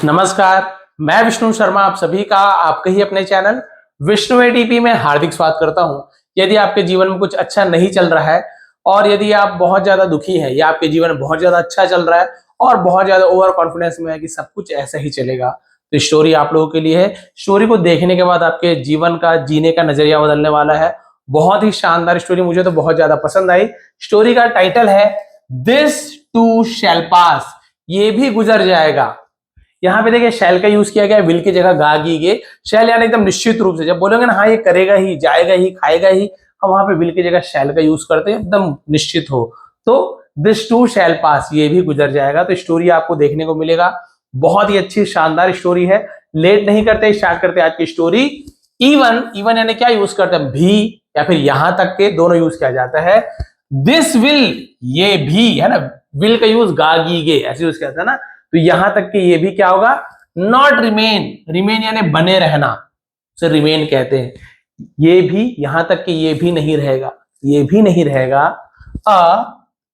नमस्कार, मैं विष्णु शर्मा आप सभी का आपके ही अपने चैनल विष्णु एटीपी में हार्दिक स्वागत करता हूं। यदि आपके जीवन में कुछ अच्छा नहीं चल रहा है और यदि आप बहुत ज्यादा दुखी हैं या आपके जीवन में बहुत ज्यादा अच्छा चल रहा है और बहुत ज्यादा ओवर कॉन्फिडेंस में है कि सब कुछ ऐसा ही चलेगा, तो स्टोरी आप लोगों के लिए है। स्टोरी को देखने के बाद आपके जीवन का जीने का नजरिया बदलने वाला है। बहुत ही शानदार स्टोरी, मुझे तो बहुत ज्यादा पसंद आई। स्टोरी का टाइटल है दिस टू शैल पास, ये भी गुजर जाएगा। यहाँ पे देखिए शैल का यूज किया गया, विल की जगह गा गी गई। शैल यानी एकदम निश्चित रूप से, जब बोलेंगे ना हाँ ये करेगा ही, जाएगा ही, खाएगा ही, हम वहां पे विल की जगह शैल का यूज करते हैं, एकदम निश्चित हो। तो दिस टू शैल पास, ये भी गुजर जाएगा। तो स्टोरी आपको देखने को मिलेगा, बहुत ही अच्छी शानदार स्टोरी है। लेट नहीं करते, स्टार्ट करते आज की स्टोरी। इवन यानी क्या यूज करते हैं, भी या फिर यहां तक के दोनों यूज किया जाता है। दिस विल, ये भी है ना, विल का यूज गा गी गे ऐसे यूज किया जाता है ना, तो यहां तक कि ये भी क्या होगा, नॉट रिमेन। रिमेन यानी बने रहना, उसे रिमेन कहते हैं। ये भी यहां तक कि ये भी नहीं रहेगा, ये भी नहीं रहेगा।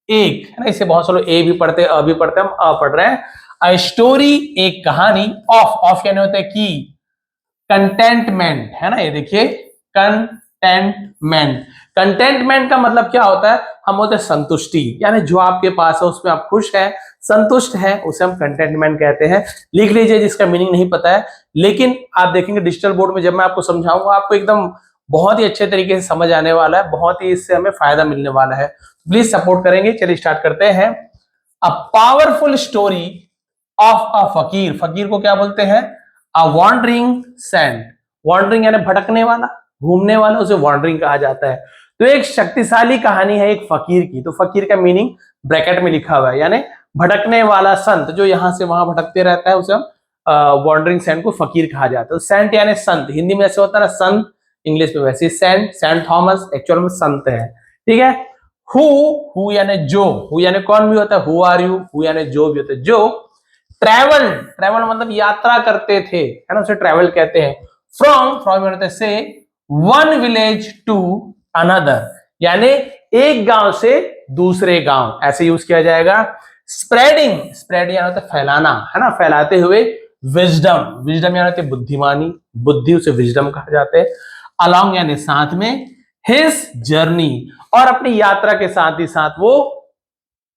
एक है ना, इसे बहुत से लोग ए भी पढ़ते हैं, अ भी पढ़ते हैं, हम अ पढ़ रहे हैं। अ स्टोरी, एक कहानी। ऑफ यानी होता है कि कंटेंटमेंट, है ना, ये देखिए कंटेंटमेंट। कंटेंटमेंट का मतलब क्या होता है, हम बोलते हैं संतुष्टि, यानी जो आपके पास है उसमें आप खुश हैं, संतुष्ट हैं, उसे हम कंटेंटमेंट कहते हैं। लिख लीजिए जिसका मीनिंग नहीं पता है, लेकिन आप देखेंगे डिजिटल बोर्ड में जब मैं आपको समझाऊंगा आपको एकदम बहुत ही अच्छे तरीके से समझ आने वाला है, बहुत ही इससे हमें फायदा मिलने वाला है। प्लीज सपोर्ट करेंगे। चलिए स्टार्ट करते हैं। A powerful story of a फकीर। फकीर को क्या बोलते हैं, अ वॉन्डरिंग सैंट। वॉन्डरिंग यानी भटकने वाला, घूमने वाला, उसे वॉन्डरिंग कहा जाता है। तो एक शक्तिशाली कहानी है एक फकीर की। तो फकीर का मीनिंग ब्रैकेट में लिखा हुआ है, यानी भटकने वाला संत, जो यहां से वहां भटकते रहता है, उसे हम वॉन्डरिंग सैंट को फकीर कहा जाता है। सैंट यानी संत, हिंदी में ऐसे होता है ना संत, इंग्लिश में वैसे सैंट। सैंट थॉमस एक्चुअल में संत है, ठीक है। हु यानी जो, हु यानी कौन भी होता है, हु आर यू, हु यानी जो भी होता है, जो ट्रैवल, ट्रैवल मतलब यात्रा करते थे, है ना, उसे ट्रैवल कहते हैं। फ्रॉम होता है से, वन विलेज टू अनदर, यानी एक गांव से दूसरे गांव, ऐसे यूज किया जाएगा। स्प्रेड यानी होता है फैलाना, है ना, फैलाते हुए। विजडम यानी होती है बुद्धिमानी, बुद्धि, उसे विजडम कहा जाता है। अलॉन्ग यानी साथ में। हिज जर्नी, और अपनी यात्रा के साथ ही साथ वो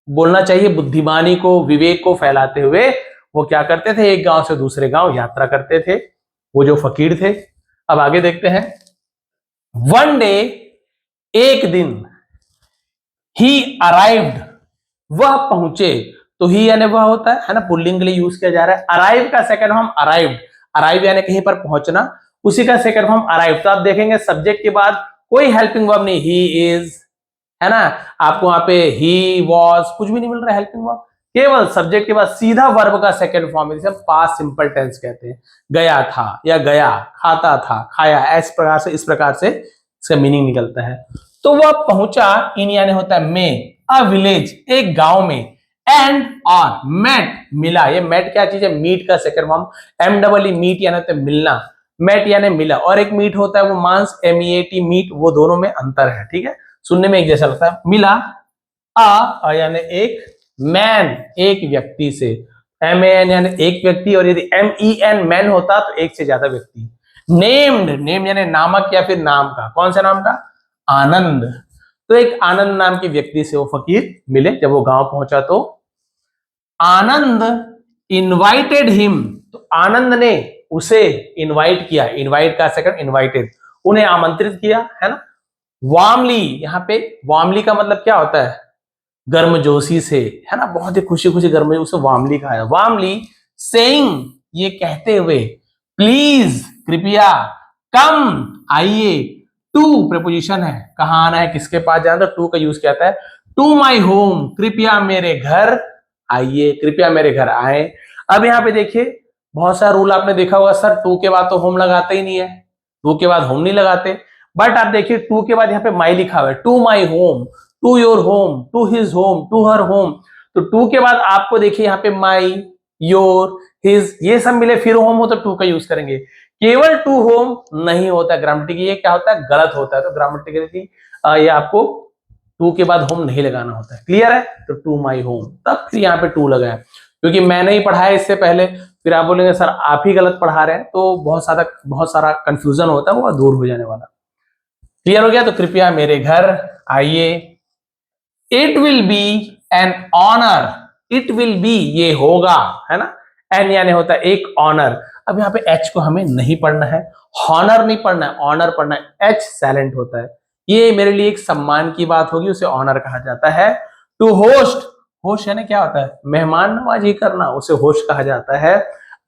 बोलना चाहिए बुद्धिमानी को, विवेक को फैलाते हुए वो क्या करते थे, एक गांव से दूसरे गांव यात्रा करते थे, वो जो फकीर थे। अब आगे देखते हैं। वन डे, एक दिन, ही अराइव्ड, वह पहुंचे। तो ही यानी वह होता है ना, पुल्लिंग के लिए यूज किया जा रहा है। अराइव का सेकंड फॉर्म अराइव्ड, अराइव यानी कहीं पर पहुंचना, उसी का सेकंड फॉर्म अराइव। तो आप देखेंगे सब्जेक्ट के बाद कोई हेल्पिंग वर्ब नहीं, ही इज, है ना, आपको वहां पे ही वॉज कुछ भी नहीं मिल रहा है हेल्पिंग वर्ब, केवल सब्जेक्ट के बाद सीधा वर्ब का सेकंड फॉर्म है, जिसे हम पास्ट सिंपल टेंस कहते हैं। गया था या गया, खाता था, खाया, इस प्रकार से इसका मीनिंग निकलता है। तो वह पहुंचा, इन यानी होता है में, अ विलेज, एक गांव में। एंड और मेट, मिला। ये मेट क्या चीज है, मीट का सेकंड फॉर्म, MEE, मीट यानी होता है मिलना, मेट यानी मिला। और एक मीट होता है वो मांस, MEAT, मीट, वो दोनों में अंतर है, ठीक है, सुनने में एक जैसा लगता है। मिला, अ यानी एक, मैन, एक व्यक्ति से, MAN यानी एक व्यक्ति, और यदि MEN मैन होता तो एक से ज्यादा व्यक्ति। नेम्ड, नेम यानी नामक या फिर नाम का, कौन सा नाम का, आनंद। तो एक आनंद नाम के व्यक्ति से वो फकीर मिले जब वो गांव पहुंचा। तो आनंद इनवाइटेड हिम, तो आनंद ने उसे इनवाइट किया, इनवाइट का सेकंड इनवाइटेड, उन्हें आमंत्रित किया, है ना। वार्मली, यहाँ पे वार्मली का मतलब क्या होता है, गर्मजोशी से, है ना, बहुत ही खुशी खुशी गर्मजोशी, उसे वार्मली कहा है। वार्मली सेइंग, ये कहते हुए, प्लीज, कृपया, कम, आइए। टू प्रीपोजिशन है, कहां आना है, किसके पास जाना, तो टू का यूज किया जाता है। टू माई होम, कृपया मेरे घर आइए, कृपया मेरे घर आए। अब यहाँ पे देखिए बहुत सारा रूल आपने देखा होगा, सर टू के बाद तो होम लगाते ही नहीं है, टू के बाद होम नहीं लगाते, बट आप देखिए टू के बाद यहाँ पे माई लिखा हुआ है, to my home, to your home, to his home, to her home. तो टू के बाद आपको देखिए यहाँ पे माई, योर, हिज, ये सब मिले फिर होम हो तो टू का यूज करेंगे। केवल टू होम नहीं होता, ग्रामेटिकली ये क्या होता है, गलत होता है। तो ग्रामेटिकली ये आपको टू के बाद होम नहीं लगाना होता है, क्लियर है। तो टू माई होम, तब फिर यहाँ पे टू लगाया, क्योंकि मैंने ही पढ़ाया इससे पहले, फिर आप बोलेंगे सर आप ही गलत पढ़ा रहे हैं, तो बहुत सारा कंफ्यूजन होता है, वो दूर हो जाने वाला। क्लियर हो गया? तो कृपया मेरे घर आइए। It will be an honour, it will be ये होगा, है ना, एन यानी होता है एक ऑनर। अब यहाँ पे एच को हमें नहीं पढ़ना है, हॉनर नहीं पढ़ना है, ऑनर पढ़ना है, एच साइलेंट होता है। ये मेरे लिए एक सम्मान की बात होगी, उसे ऑनर कहा जाता है। टू होस्ट, होस्ट यानी क्या होता है, मेहमान नवाजी करना, उसे होस्ट कहा जाता है।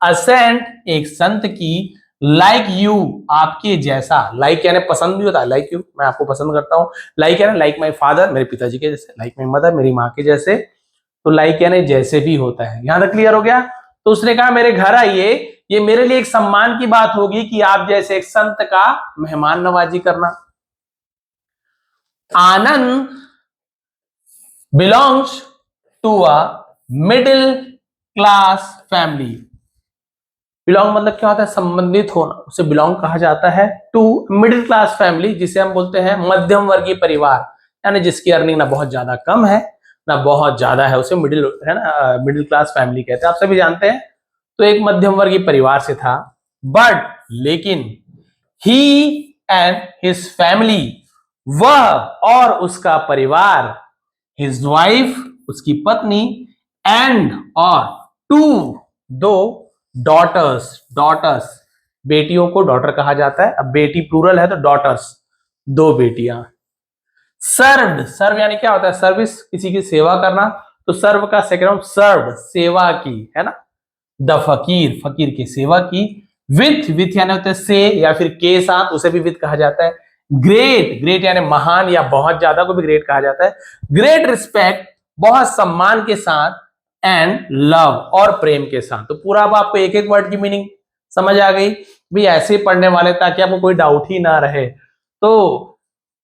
असेंट, एक संत की, लाइक यू, आपके जैसा, लाइक यानी पसंद भी होता है, लाइक यू मैं आपको पसंद करता हूं, लाइक यानी लाइक माई फादर, मेरे पिताजी के जैसे, लाइक माई मदर, मेरी माँ के जैसे, तो लाइक यानी जैसे भी होता है। यहां तक क्लियर हो गया? तो उसने कहा मेरे घर आइए, ये मेरे लिए एक सम्मान की बात होगी कि आप जैसे एक संत का मेहमान नवाजी करना। Anand belongs to a middle class family. Belong मतलब क्या होता है, संबंधित होना, उसे बिलोंग कहा जाता है टू मिडिल क्लास फैमिली, जिसे हम बोलते हैं मध्यम वर्गीय परिवार, यानी जिसकी अर्निंग ना बहुत ज्यादा कम है ना बहुत ज्यादा है, उसे मिडिल, है ना, मिडिल क्लास फैमिली कहते हैं, आप सभी जानते हैं। तो एक मध्यम वर्गीय परिवार से था। बट लेकिन ही एंड हिज फैमिली, वह और उसका परिवार, हिज वाइफ उसकी पत्नी, एंड और टू दो डॉटर्स, डॉटर्स बेटियों को डॉटर कहा जाता है, अब बेटी प्लूरल है तो डॉटर्स दो बेटियां। सर्व, सर्व यानी क्या होता है, सर्विस, किसी की सेवा करना, तो सर्व का सेकंड फॉर्म सर्व, सेवा की, है ना। द फकीर, फकीर की सेवा की। विथ, विथ यानी होता है से या फिर के साथ, उसे भी विथ कहा जाता है। ग्रेट, ग्रेट यानी महान या बहुत ज्यादा को भी ग्रेट कहा जाता है। ग्रेट रिस्पेक्ट, बहुत सम्मान के साथ, एंड लव और प्रेम के साथ। तो पूरा अब आपको एक एक वर्ड की मीनिंग समझ आ गई भी, ऐसे पढ़ने वाले ताकि आपको कोई डाउट ही ना रहे। तो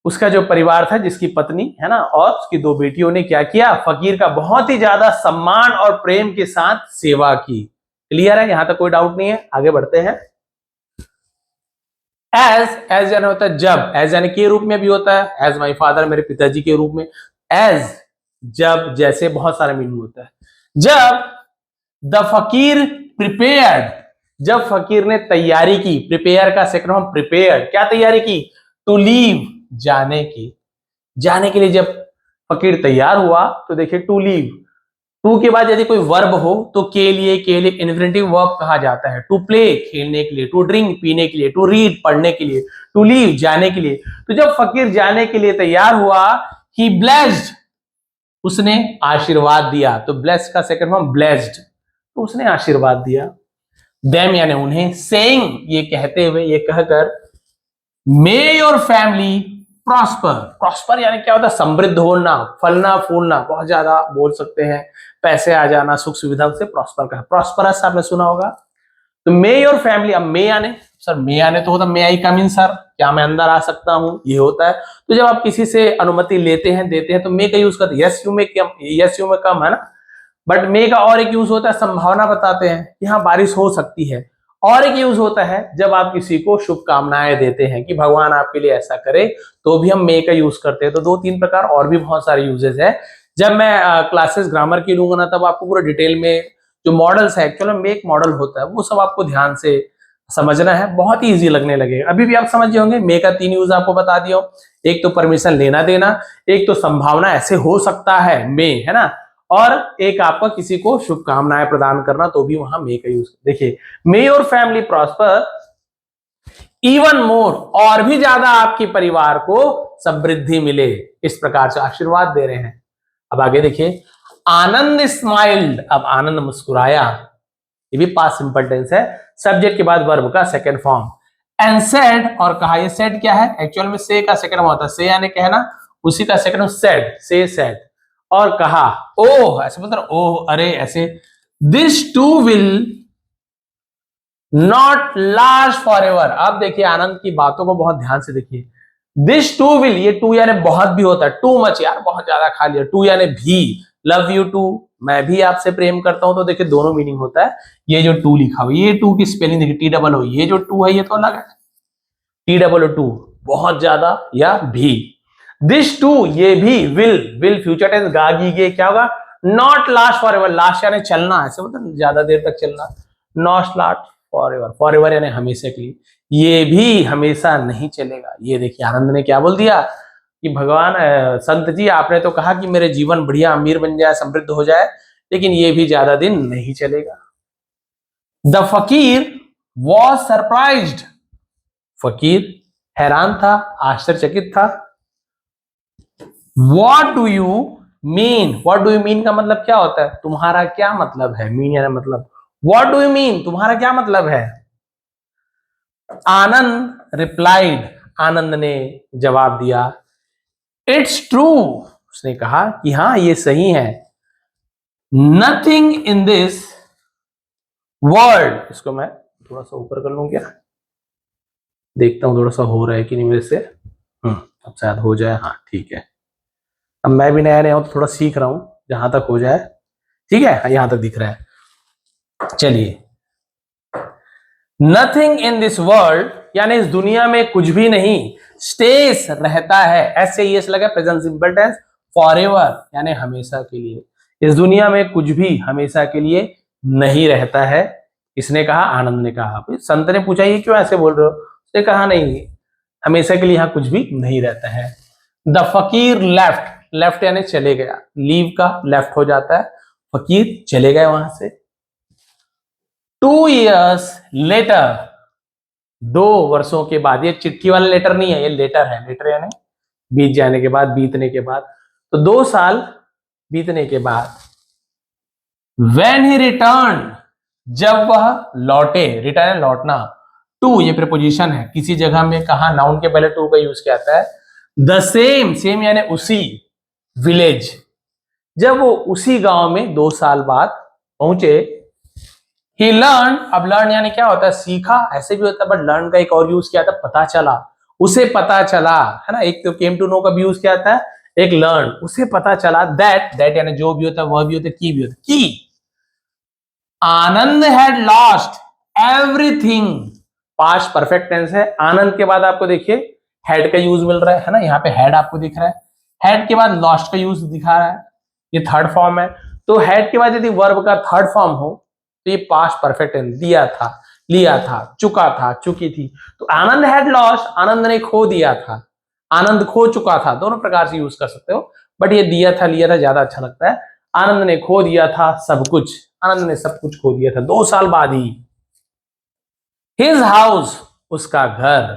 उसका जो परिवार था, जिसकी पत्नी है ना और उसकी दो बेटियों ने क्या किया, फकीर का बहुत ही ज्यादा सम्मान और प्रेम के साथ सेवा की। क्लियर है? यहां तक कोई डाउट नहीं है, आगे बढ़ते हैं। एज, एज यानी होता है जब, एज यानी के रूप में भी होता है, एज माई फादर, मेरे पिताजी के रूप में। एज, जब, जैसे, बहुत सारा मीनिंग होता है। जब द फकीर प्रिपेयर्ड, जब फकीर ने तैयारी की, प्रिपेयर का सेकंड फॉर्म प्रिपेयर्ड, क्या तैयारी की, टू लीव, जाने की, जाने के लिए जब फकीर तैयार हुआ, तो देखिए टू लीव, टू के बाद यदि कोई वर्ब हो तो के लिए इन्फिनिटिव वर्ब कहा जाता है। टू प्ले, खेलने के लिए, टू ड्रिंक, पीने के लिए, टू रीड, पढ़ने के लिए, टू लीव, जाने के लिए। तो जब फकीर जाने के लिए तैयार हुआ, ही ब्लेस्ड, उसने आशीर्वाद दिया, तो ब्लेस का सेकंड फॉर्म ब्लेस्ड, तो उसने आशीर्वाद दिया। देम यानी उन्हें, सेइंग ये कहते हुए, ये कहकर, मे योर फैमिली प्रॉस्पर, प्रॉस्पर यानी क्या होता है, समृद्ध होना, फलना फूलना, बहुत ज्यादा बोल सकते हैं, पैसे आ जाना, सुख सुविधा, से प्रॉस्पर का, प्रॉस्परस आपने सुना होगा। तो मे योर फैमिली, अब मे आने, सर मे आने तो होता मे आई कम इन सर, क्या मैं अंदर आ सकता हूं, ये होता है। तो जब आप किसी से अनुमति लेते हैं, देते हैं, तो मे का यूज करते हैं, यस यू में कम, यस यू में कम, है ना। बट मे का और एक यूज होता है, संभावना बताते हैं कि हाँ बारिश हो सकती है। और एक यूज होता है जब आप किसी को शुभकामनाएं देते हैं कि भगवान आपके लिए ऐसा करे, तो भी हम मे का यूज करते हैं। तो दो तीन प्रकार और भी बहुत सारे यूजेस है। जब मैं क्लासेस ग्रामर की लूंगा ना, तब आपको पूरा डिटेल में जो मॉडल्स है, एक्चुअल में एक मॉडल होता है, वो सब आपको ध्यान से समझना है, बहुत ही इजी लगने लगे। अभी भी आप समझ होंगे, मे का 3 यूज आपको बता दिया। एक तो परमिशन लेना देना, एक तो संभावना ऐसे हो सकता है मे, है ना, और एक आपका किसी को शुभकामनाएं प्रदान करना, तो भी वहां मे का यूज। देखिए, मे your family prosper even more, और भी ज्यादा आपके परिवार को समृद्धि मिले, इस प्रकार से आशीर्वाद दे रहे हैं। अब आगे देखिए, आनंद स्माइल्ड, अब आनंद मुस्कुराया, ये भी पास्ट सिंपल टेंस है, सब्जेक्ट के बाद वर्ब का सेकंड फॉर्म। एंड सेड, और कहा, ये सेड क्या है, एक्चुअल में से का सेकंड फॉर्म होता है, से यानी कहना, उसी का सेकंड फॉर्म सेड, से सेड, और कहा, ओह, ऐसे मतलब ओह, अरे, ऐसे, this too will not last forever. अब देखिए आनंद की बातों को बहुत ध्यान से देखिए, दिस टू विल, ये टू यानी बहुत भी होता है, टू मच, यार बहुत ज्यादा खा लिया, टू यानी भी, लव यू टू, मैं भी आपसे प्रेम करता हूं, तो देखिए दोनों मीनिंग होता है। ये जो टू लिखा हुआ, ये टू की स्पेलिंग देखिए, टी डबल ओ, ये जो टू है ये तो अलग है, टी डबल ओ टू, बहुत ज्यादा या भी। दिस टू, ये भी, विल फ्यूचर टेंस, गागी, ये क्या होगा, not last for ever, last यानी चलना, ऐसे मतलब ज्यादा देर तक चलना, not last for ever, for ever यानी हमेशा के लिए, ये भी हमेशा नहीं चलेगा। ये देखिए आनंद ने क्या बोल दिया कि भगवान संत जी आपने तो कहा कि मेरे जीवन बढ़िया अमीर बन जाए, समृद्ध हो जाए, लेकिन ये भी ज्यादा दिन नहीं चलेगा। द फकीर वॉज सरप्राइज्ड, फकीर हैरान था, आश्चर्यचकित था। What do you mean? What do you mean का मतलब क्या होता है? तुम्हारा क्या मतलब है? मीन यानी मतलब। What do you mean? तुम्हारा क्या मतलब है? आनंद रिप्लाइड, आनंद ने जवाब दिया, इट्स ट्रू, उसने कहा कि हाँ ये सही है। नथिंग इन दिस वर्ल्ड, इसको मैं थोड़ा सा ऊपर कर लूं क्या, देखता हूं थोड़ा सा हो रहा है कि नहीं मेरे से। अब शायद हो जाए, हाँ ठीक है। अब मैं भी नया नया हूं तो थोड़ा सीख रहा हूं, जहां तक हो जाए। ठीक है, यहां तक दिख रहा है। चलिए, नथिंग इन दिस वर्ल्ड यानी इस दुनिया में कुछ भी नहीं, स्टेस रहता है, ऐसे ही लगा प्रेजेंट सिंपल टेंस, फॉरएवर यानी हमेशा के लिए। इस दुनिया में कुछ भी हमेशा के लिए नहीं रहता है। इसने कहा, आनंद ने कहा। संत ने पूछा ये क्यों ऐसे बोल रहे हो? उसने कहा नहीं, हमेशा के लिए यहां कुछ भी नहीं रहता है। द फकीर लेफ्ट, लेफ्ट यानी चले गया, लीव का लेफ्ट हो जाता है, फकीर चले गए वहां से। 2 years लेटर, 2 वर्षों के बाद, ये चिट्ठी वाला लेटर नहीं है, ये लेटर है। लेटर यानी बीत जाने के बाद, बीतने के बाद। तो 2 साल बीतने के बाद, when he returned, जब वह लौटे, रिटर्न लौटना, टू ये प्रीपोजिशन है, किसी जगह में कहा नाउन के पहले टू का यूज किया जाता है। द सेम, सेम यानी उसी, विलेज, जब वो उसी गांव में 2 साल बाद पहुंचे। ही लर्न, अब लर्न यानी क्या होता है? सीखा, ऐसे भी होता है, बट लर्न का एक और यूज किया था, पता चला, उसे पता चला, है ना। एक तो केम टू नो का भी यूज किया था, एक लर्न, उसे पता चला। दैट, दैट यानी जो भी होता है, वह भी होता है, की भी होता है, की Anand had lost everything, past perfect tense है। आनंद के बाद आपको देखिए हैड का यूज मिल रहा है ना, यहाँ पे हैड आपको दिख रहा है। हैड के बाद लॉस्ट का यूज दिखा रहा है, ये थर्ड फॉर्म है। तो हैड के बाद यदि वर्ब का थर्ड फॉर्म हो तो ये पास्ट परफेक्ट टेंस, दिया था, लिया था, चुका था, चुकी थी। तो आनंद हैड लॉस्ट, आनंद ने खो दिया था, आनंद खो चुका था, दोनों प्रकार से यूज कर सकते हो, बट ये दिया था लिया था ज्यादा अच्छा लगता है। आनंद ने खो दिया था सब कुछ, आनंद ने सब कुछ खो दिया था 2 साल बाद ही। हिज हाउस, उसका घर,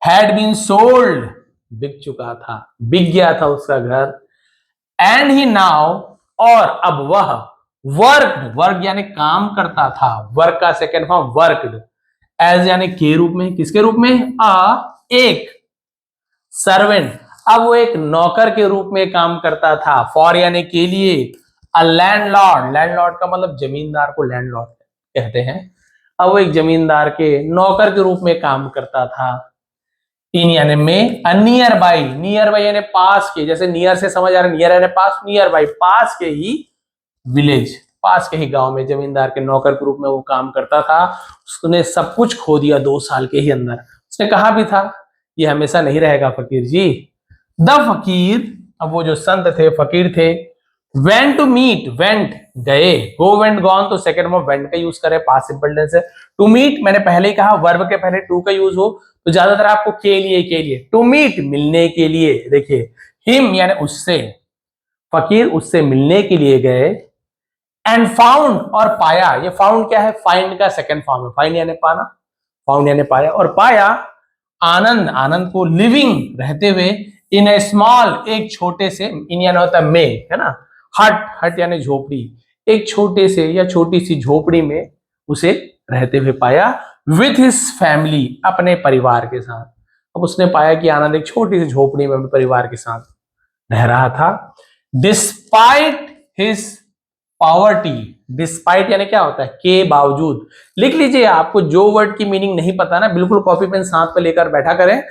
हैड बीन सोल्ड, बिक चुका था, बिक गया था उसका घर। एंड ही नाउ, और अब वह, वर्कड, वर्क यानी काम करता था, वर्क का सेकेंड फॉर्म वर्कड, एज यानी के रूप में, किसके रूप में? एक सर्वेंट, अब वो एक नौकर के रूप में काम करता था। फॉर यानी के लिए, अ लैंडलॉर्ड, लैंडलॉर्ड का मतलब जमींदार को लैंडलॉर्ड कहते हैं। अब वो एक जमींदार के नौकर के रूप में काम करता था। इन यानी में, नियर बाई, नियर बाई यानी पास के, जैसे नियर से समझ आ रहा है, नियर यानी पास, नियर बाई पास के ही विलेज, पास के ही गांव में जमींदार के नौकर के रूप में वो काम करता था। उसने सब कुछ खो दिया 2 साल के ही अंदर। उसने कहा भी था ये हमेशा नहीं रहेगा फकीर जी। द फकीर, अब वो जो संत थे, फकीर थे, वेंट टू मीट, वेंट गए, गो वेंट गॉन, तो सेकंड में वेंट का यूज करें, पास्ट सिंपल टेंस है। टू मीट मैंने पहले ही कहा, वर्ब के पहले टू का यूज हो तो ज्यादातर आपको के लिए, टू मीट मिलने के लिए। देखिए हिम यानी उससे, फकीर उससे मिलने के लिए गए। एंड फाउंड, और पाया, ये फाउंड क्या है? फाइंड का सेकंड फॉर्म है, फाइंड यानी पाना, फाउंड यानी पाया, और पाया आनंद, आनंद को लिविंग रहते हुए, इन ए स्मॉल एक छोटे से, इन यानी होता है में, है ना, हट, हट यानी झोपड़ी, एक छोटे से या छोटी सी झोपड़ी में उसे रहते हुए पाया। विथ हिज फैमिली, अपने परिवार के साथ। अब उसने पाया कि आनंद एक छोटी सी झोपड़ी में अपने परिवार के साथ रह रहा था। डिस्पाइट हिज पॉवर्टी, डिस्पाइट यानी क्या होता है? के बावजूद। लिख लीजिए, आपको जो वर्ड की मीनिंग नहीं पता ना, बिल्कुल कॉपी पेन साथ पे लेकर बैठा करें।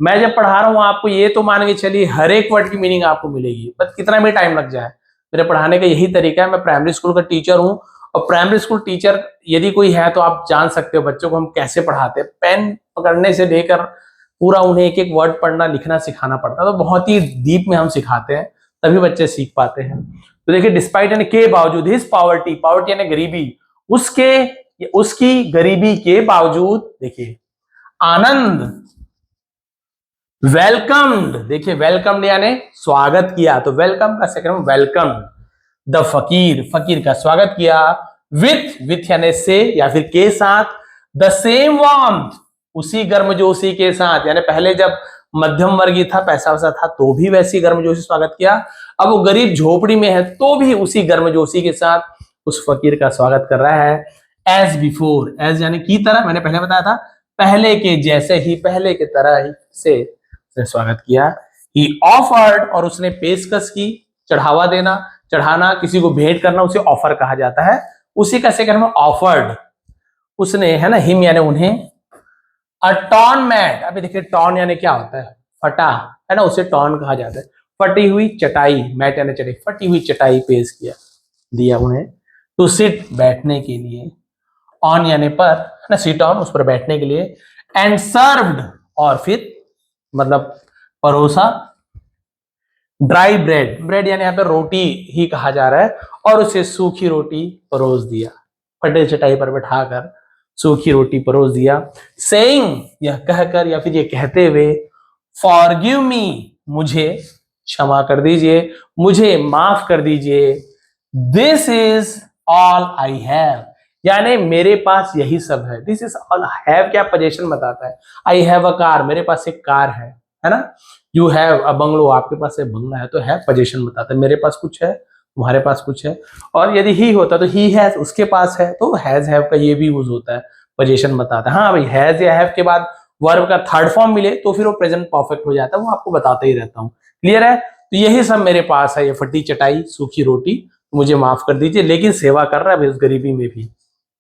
मैं जब पढ़ा रहा हूं आपको ये तो मान के चलिए हर एक वर्ड की मीनिंग आपको मिलेगी, बस कितना भी टाइम लग जाए। मेरे पढ़ाने का यही तरीका है, मैं प्राइमरी स्कूल का टीचर हूं, और प्राइमरी स्कूल टीचर यदि कोई है तो आप जान सकते हो बच्चों को हम कैसे पढ़ाते हैं। पेन पकड़ने से लेकर पूरा उन्हें एक एक वर्ड पढ़ना लिखना सिखाना पड़ता है, तो बहुत ही डीप में हम सिखाते हैं, तभी बच्चे सीख पाते हैं। तो देखिए डिस्पाइट यानी के बावजूद, हिज पॉवर्टी, पॉवर्टी यानी गरीबी, उसके ये उसकी गरीबी के बावजूद, देखिए आनंद, वेलकम्ड, देखिए वेलकम्ड यानी स्वागत किया, तो वेलकम का सेकंड वेलकम्ड द फकीर, फकीर का स्वागत किया, विथ यानी से या फिर के साथ, द सेम वार्मथ, उसी गर्मजोशी के साथ, यानी पहले जब मध्यम वर्गीय था, पैसा वैसा था तो भी वैसी गर्मजोशी स्वागत किया, अब वो गरीब झोपड़ी में है तो भी उसी गर्मजोशी के साथ उस फकीर का स्वागत कर रहा है। एज बिफोर, एज यानी की तरह, मैंने पहले बताया था, पहले के जैसे ही, पहले के तरह ही से स्वागत किया। ही ऑफर्ड, और उसने पेशकश की, चढ़ावा देना, चढ़ाना, किसी को भेंट करना, उसे ऑफर कहा जाता है, उसी का सेकंड में ऑफर्ड, उसने, है ना, हिम यानी उन्हें, अ टॉर्न मैट, अभी देखिए टॉर्न यानी क्या होता है, फटा, है ना, उसे टॉर्न कहा जाता है, फटी हुई चटाई, मैट यानी चटाई, फटी हुई चटाई पेश किया, दिया उन्हें, टू सिट, बैठने के लिए, ऑन यानी पर, है ना, सिट ऑन, उस पर बैठने के लिए, एंड सर्व्ड, और फिर मतलब परोसा, ड्राई ब्रेड, ब्रेड यानी यहाँ पे रोटी ही कहा जा रहा है, और उसे सूखी रोटी परोस दिया, फटे चटाई पर बैठाकर सूखी रोटी परोस दिया, सेइंग, यह कहकर या फिर ये कहते हुए, फॉरगिव मी, मुझे क्षमा कर दीजिए, मुझे माफ कर दीजिए, this is all I have, यानी मेरे पास यही सब है, दिस इज ऑल, हैव क्या पोजीशन बताता है, आई हैव अ कार, मेरे पास एक कार है ना, यू हैव अ बंगलो, आपके पास एक बंगला है, तो है पोजीशन बताता है, मेरे पास कुछ है, तुम्हारे पास कुछ है, और यदि ही होता तो ही हैज, उसके पास है, तो हैज हैव का ये भी यूज होता है, पोजीशन बताता है। हाँ भाई, हैज या हैव के बाद वर्ब का थर्ड फॉर्म मिले तो फिर वो प्रेजेंट परफेक्ट हो जाता है, वो आपको बताता ही रहता हूँ, क्लियर है। तो यही सब मेरे पास है, ये फटी चटाई, सूखी रोटी, मुझे माफ कर दीजिए, लेकिन सेवा कर रहा है इस गरीबी में भी।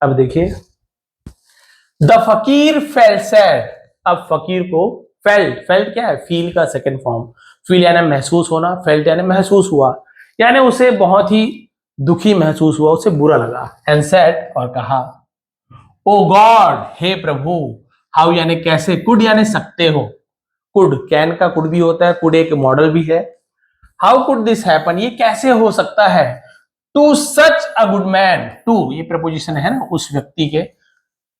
अब देखिए, द फकीर फेल्ट सैड, अब फकीर को, फेल्ट, फेल्ट क्या है, फील का सेकंड फॉर्म, फील यानी महसूस होना, फेल्ट यानी महसूस हुआ, यानी उसे बहुत ही दुखी महसूस हुआ, उसे बुरा लगा, एंड सैड, और कहा, ओ गॉड, हे प्रभु, हाउ यानी कैसे, कुड यानी सकते हो, कुड, कैन का कुड भी होता है, कुड एक मॉडल भी है, हाउ कुड दिस हैपन, ये कैसे हो सकता है, to such a good man, to ये प्रपोजिशन है ना उस व्यक्ति के,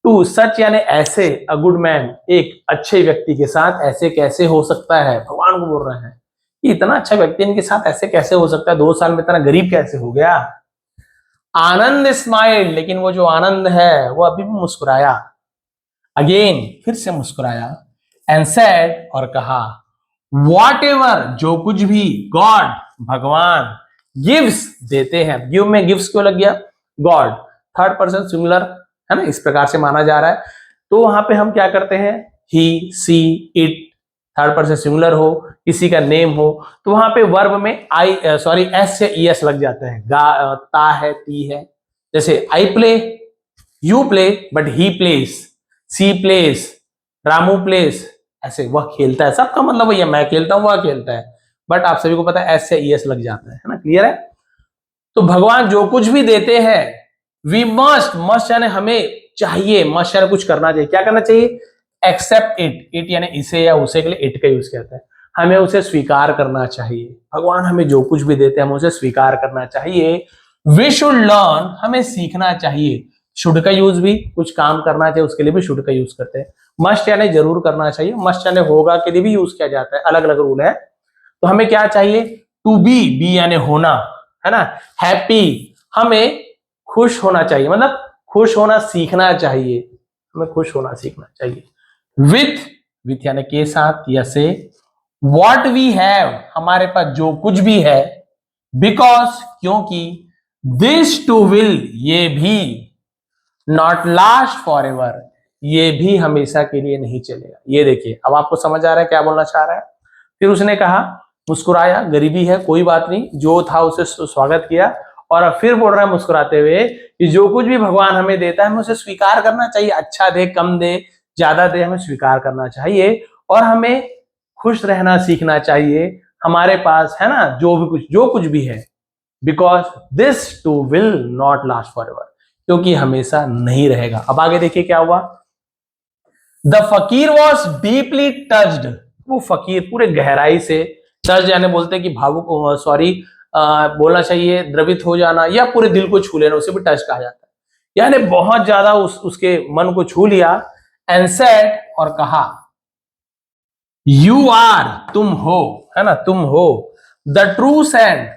टू सच यानी ऐसे, अ गुड मैन एक अच्छे व्यक्ति के साथ ऐसे कैसे हो सकता है, भगवान को बोल रहे हैं कि इतना अच्छा व्यक्ति इनके साथ ऐसे कैसे हो सकता है, 2 साल में इतना गरीब कैसे हो गया। आनंद स्माइल, लेकिन वो जो आनंद है वो अभी भी मुस्कुराया, अगेन फिर से मुस्कुराया, एंड सेड, और कहा, वॉट एवर, जो कुछ भी, गॉड भगवान, गिव्स देते हैं, गिव में गिव्स क्यों लग गया, गॉड थर्ड पर्सन सिंगुलर है ना, इस प्रकार से माना जा रहा है, तो वहां पे हम क्या करते हैं, ही, सी, इट, थर्ड पर्सन सिंगुलर हो, किसी का नेम हो, तो वहां पे वर्ब में आई, सॉरी एस से ईएस लग जाता है, ता है, ती है, जैसे I play, you play, but he plays, she plays, Ramu plays, ऐसे वह खेलता है, सबका मतलब वही है, मैं खेलता हूं वह खेलता है, बट आप सभी को पता है एस से ईएस लग जाता है ना, क्लियर है। तो भगवान जो कुछ भी देते हैं, वी मस्ट, मस्ट यानी हमें चाहिए, मस्ट यानी कुछ करना चाहिए, क्या करना चाहिए, एक्सेप्ट इट, इट यानी इसे या उसे के लिए इट का यूज करते हैं, हमें उसे स्वीकार करना चाहिए, भगवान हमें जो कुछ भी देते हैं हमें उसे स्वीकार करना चाहिए। वी शुड लर्न, हमें सीखना चाहिए, शुड का यूज भी कुछ काम करना चाहिए उसके लिए भी शुड का यूज करते हैं, मस्ट यानी जरूर करना चाहिए, मस्ट यानी होगा के लिए भी यूज किया जाता है, अलग अलग रूल है। तो हमें क्या चाहिए, टू बी यानी होना, है ना, हैप्पी, हमें खुश होना चाहिए, मतलब खुश होना सीखना चाहिए, हमें खुश होना सीखना चाहिए, विथ यानी के साथ या से, वॉट वी हैव, हमारे पास जो कुछ भी है, बिकॉज क्योंकि, दिस टू विल, ये भी, नॉट लास्ट फॉर एवर, ये भी हमेशा के लिए नहीं चलेगा। ये देखिए, अब आपको समझ आ रहा है क्या बोलना चाह रहा है। फिर उसने कहा, मुस्कुराया, गरीबी है कोई बात नहीं, जो था उसे स्वागत किया, और अब फिर बोल रहा है मुस्कुराते हुए कि जो कुछ भी भगवान हमें देता है हमें उसे स्वीकार करना चाहिए, अच्छा दे, कम दे, ज्यादा दे, हमें स्वीकार करना चाहिए, और हमें खुश रहना सीखना चाहिए, हमारे पास है ना जो कुछ भी है, because this too will not last forever, क्योंकि हमेशा नहीं रहेगा। अब आगे देखिए क्या हुआ, द फकीर वॉज डीपली टच्ड, वो फकीर पूरे गहराई से, टच यानी बोलते हैं कि भावुक, सॉरी बोलना चाहिए द्रवित हो जाना, या पूरे दिल को छू लेना, उसे भी टच कहा जाता है, यानी बहुत ज्यादा उसके मन को छू लिया। एंड सेड, और कहा, यू आर, तुम हो, है ना, तुम हो, द ट्रू सेंट,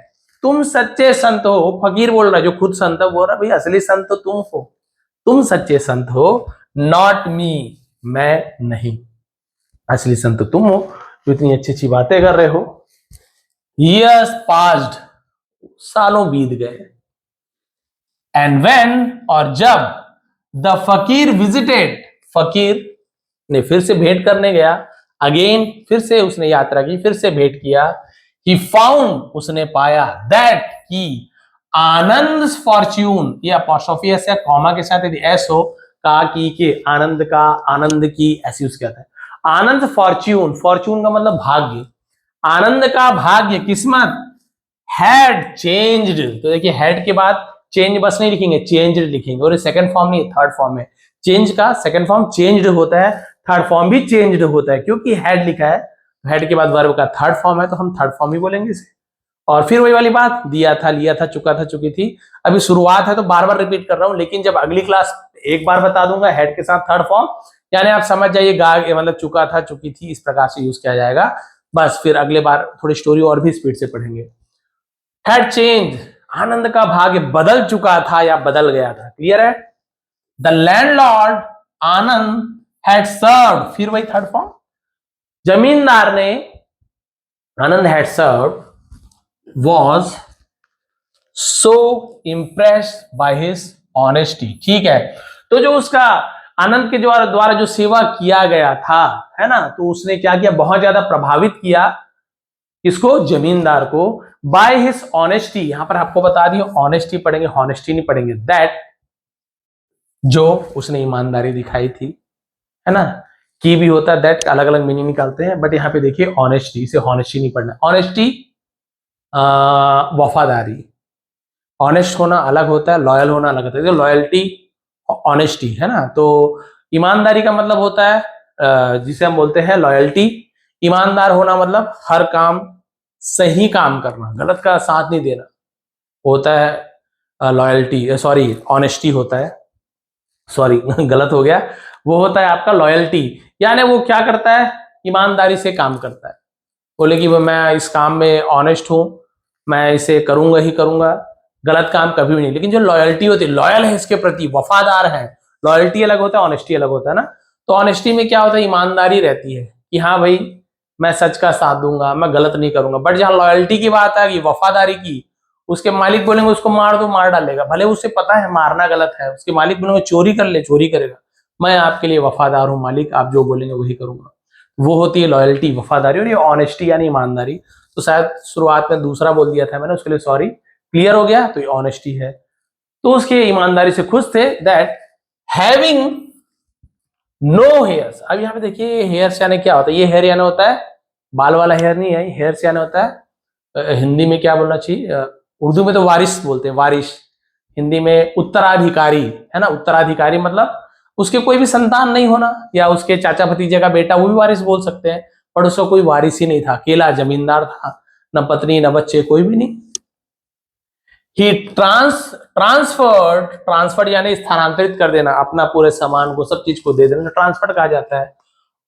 तुम सच्चे संत हो। फकीर बोल रहा है, जो खुद संत है बोल रहा, भाई असली संत तो तुम हो, तुम सच्चे संत हो, नॉट मी, मैं नहीं, असली संत तो तुम हो जो इतनी अच्छी अच्छी बातें कर रहे हो। Years passed, सालों बीत गए। एंड वेन, और जब, द फकीर विजिटेड, फकीर ने फिर से भेंट करने गया, अगेन फिर से उसने यात्रा की, फिर से भेंट किया। ही फाउंड, उसने पाया, दैट की, आनंद फॉर्च्यून, ये अपोस्ट्रोफी एस या कॉमा के साथ यदि एस हो, का की के, आनंद का, आनंद की, ऐसे यूज किया था। आनंद फॉर्च्यून, फॉर्च्यून का मतलब भाग्य, आनंद का भाग्य, किस्मत, हैड चेंज्ड। तो देखिए हैड के बाद चेंज बस नहीं लिखेंगे, चेंज्ड लिखेंगे, और सेकंड फॉर्म नहीं, थर्ड फॉर्म है। चेंज का सेकंड फॉर्म चेंज्ड होता है, थर्ड फॉर्म भी चेंज्ड होता है, क्योंकि हैड लिखा है, हेड के बाद वर्ब का थर्ड फॉर्म है, तो हम थर्ड फॉर्म ही बोलेंगे इसे। और फिर वही वाली बात, दिया था, लिया था, चुका था, चुकी थी। अभी शुरुआत है तो बार बार रिपीट कर रहा हूं, लेकिन जब अगली क्लास एक बार बता दूंगा हेड के साथ थर्ड फॉर्म, यानी आप समझ जाइए, गा मतलब चुका था, चुकी थी, इस प्रकार से यूज किया जाएगा। बस फिर अगले बार थोड़ी स्टोरी और भी स्पीड से पढ़ेंगे। हैड चेंज, आनंद का भाग्य बदल चुका था या बदल गया था, क्लियर है। The landlord, Anand, had served, फिर वही थर्ड फॉर्म, जमींदार ने, Anand had served, was so impressed by his honesty, ठीक है। तो जो उसका आनंद के द्वारा जो सेवा किया गया था, है ना, तो उसने क्या किया, बहुत ज्यादा प्रभावित किया इसको, जमींदार को, बाय हिज ऑनेस्टी। यहां पर आपको बता दिए, ऑनेस्टी पढ़ेंगे, हॉनेस्टी नहीं पढ़ेंगे, दैट, जो उसने ईमानदारी दिखाई थी, है ना, की भी होता है, दैट अलग अलग मीनिंग निकालते हैं, बट यहां पे देखिए ऑनेस्टी, इसे हॉनेस्टी नहीं पढ़ना। ऑनेस्टी वफादारी, ऑनेस्ट होना अलग होता है, लॉयल होना अलग होता है, लॉयल्टी ऑनेस्टी, है ना। तो ईमानदारी का मतलब होता है जिसे हम बोलते हैं लॉयल्टी। ईमानदार होना मतलब हर काम सही काम करना, गलत का साथ नहीं देना, होता है लॉयल्टी, सॉरी ऑनेस्टी होता है, सॉरी गलत हो गया, वो होता है आपका लॉयल्टी। यानी वो क्या करता है, ईमानदारी से काम करता है, बोले कि मैं इस काम में ऑनेस्ट हूं, मैं इसे करूंगा ही करूंगा, गलत काम कभी भी नहीं। लेकिन जो लॉयल्टी होती है, लॉयल है इसके प्रति, वफादार है, लॉयल्टी अलग होता है, ऑनेस्टी अलग होता है ना। तो ऑनेस्टी में क्या होता है, ईमानदारी रहती है कि हाँ भाई मैं सच का साथ दूंगा, मैं गलत नहीं करूंगा। बट जहां लॉयल्टी की बात आ गई, वफादारी की, उसके मालिक बोलेंगे उसको मार दो, मार डालेगा, भले उसे पता है मारना गलत है, उसके मालिक बोलेंगे चोरी कर ले, चोरी करेगा, मैं आपके लिए वफादार हूं मालिक, आप जो बोलेंगे वही करूंगा। वो होती है लॉयल्टी, वफादारी। और ये ऑनेस्टी यानी ईमानदारी। तो शायद शुरुआत में दूसरा बोल दिया था मैंने, उसके लिए सॉरी। क्लियर हो गया, तो ये ऑनेस्टी है। तो उसके ईमानदारी से खुश थे, दैट हैविंग नो हेयर्स। अब यहाँ पे देखिए हेयर्स यानी क्या होता है, ये हेयर यानी होता है बाल वाला हेयर नहीं है, हेयर्स यानी होता है हिंदी में क्या बोलना चाहिए, उर्दू में तो वारिस बोलते हैं, वारिश, हिंदी में उत्तराधिकारी, है ना। उत्तराधिकारी मतलब उसके कोई भी संतान नहीं होना, या उसके चाचा भतीजे का बेटा, वो भी वारिस बोल सकते हैं। पर उसका कोई वारिस ही नहीं था, अकेला जमींदार था, न पत्नी न बच्चे, कोई भी नहीं। ही ट्रांसफर्ड यानी स्थानांतरित कर देना, अपना पूरे सामान को, सब चीज को दे देना, ट्रांसफर कहा जाता है।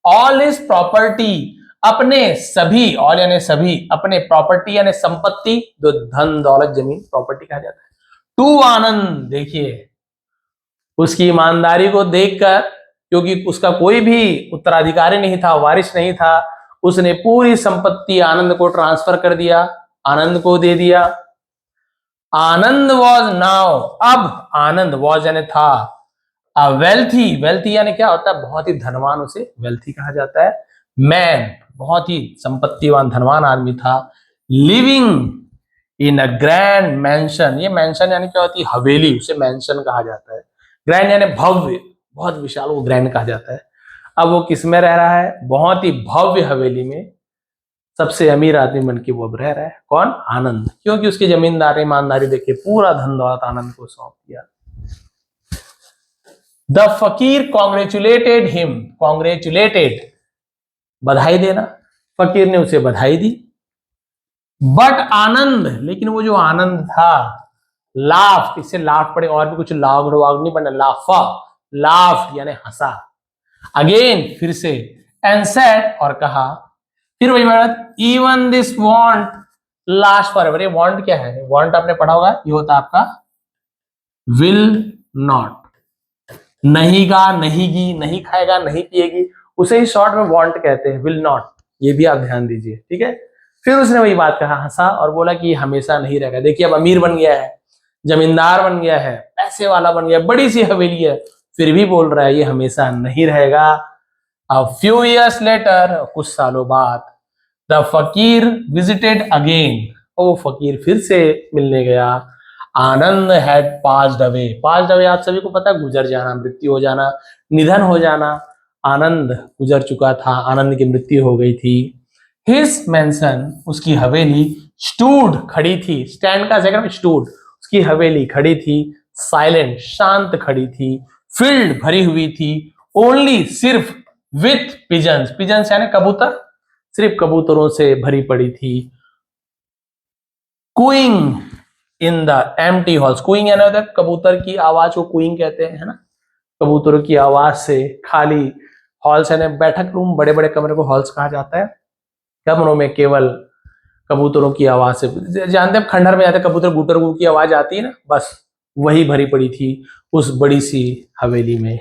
ऑल इज प्रॉपर्टी, अपने सभी, ऑल यानी सभी, अपने प्रॉपर्टी यानी संपत्ति, जो धन दौलत जमीन, प्रॉपर्टी कहा जाता है। टू आनंद, देखिए उसकी ईमानदारी को देखकर, क्योंकि उसका कोई भी उत्तराधिकारी नहीं था, वारिस नहीं था, उसने पूरी संपत्ति आनंद को ट्रांसफर कर दिया, आनंद को दे दिया। आनंद वॉज नाउ, अब आनंद वॉज यानी था, वेल्थी, वेल्थी यानी क्या होता है, बहुत ही धनवान, उसे वेल्थी कहा जाता है। मैन, बहुत ही संपत्तिवान धनवान आदमी था। Living in a grand mention, ये मैंशन यानी क्या होती है, हवेली, उसे मैंशन कहा जाता है। ग्रैंड यानी भव्य, बहुत विशाल, वो ग्रैंड कहा जाता है। अब वो किस में रह रहा है, बहुत ही भव्य हवेली में, सबसे अमीर आदमी बन के वो अब रह रहा है, कौन, आनंद, क्योंकि उसकी जमींदार ईमानदारी देखे पूरा धन दौलत आनंद को सौंप दिया। द फकीर कॉन्ग्रेचुलेटेड हिम, कॉन्ग्रेचुलेटेड बधाई देना, फकीर ने उसे बधाई दी। बट आनंद, लेकिन वो जो आनंद था, लाफ, इससे लाफ पड़े, और भी कुछ लाग वाग नहीं पड़ना, लाफा, लाफ यानी हंसा। अगेन फिर से, एंड सेड और कहा, फिर वही बात, even this want last for ever. ये वांट क्या है? वांट आपने पढ़ा होगा, ये होता है आपका विल नॉट, नहीं गा, नहीं गी, नहीं खाएगा, नहीं पिएगी, उसे ही शॉर्ट में वांट कहते हैं, विल नॉट। ये भी आप ध्यान दीजिए, ठीक है। फिर उसने वही बात कहा, हंसा और बोला कि हमेशा नहीं रहेगा। देखिए अब अमीर बन गया है, जमींदार बन गया है, पैसे वाला बन गया, बड़ी सी हवेली है, फिर भी बोल रहा है ये हमेशा नहीं रहेगा। A few years later, कुछ सालों बाद, द फकीर विजिटेड अगेन, और वो फकीर फिर से मिलने गया। Anand had passed away, passed away आप सभी को पता है, गुजर जाना, मृत्यु हो जाना, निधन हो जाना। आनंद गुजर चुका था, आनंद की मृत्यु हो गई थी। हिज मैंसन, उसकी हवेली, स्टूड खड़ी थी, स्टैंड का सेकंड स्टूड, उसकी हवेली खड़ी थी, साइलेंट शांत खड़ी थी, फिल्ड भरी हुई थी, ओनली सिर्फ, विथ पिजन्स, पिजन्स यानी कबूतर, सिर्फ कबूतरों से भरी पड़ी थी। Cooing in the empty halls, cooing यानी होता है कबूतर की आवाज को कूइंग कहते हैं, है ना, कबूतरों की आवाज से खाली हॉल्स यानी बैठक रूम, बड़े बड़े कमरे को हॉल्स कहा जाता है। कमरों में केवल कबूतरों की आवाज से, जानते हैं खंडहर में जाते कबूतर गुटर गु की आवाज आती है ना, बस वही भरी पड़ी थी उस बड़ी सी हवेली में।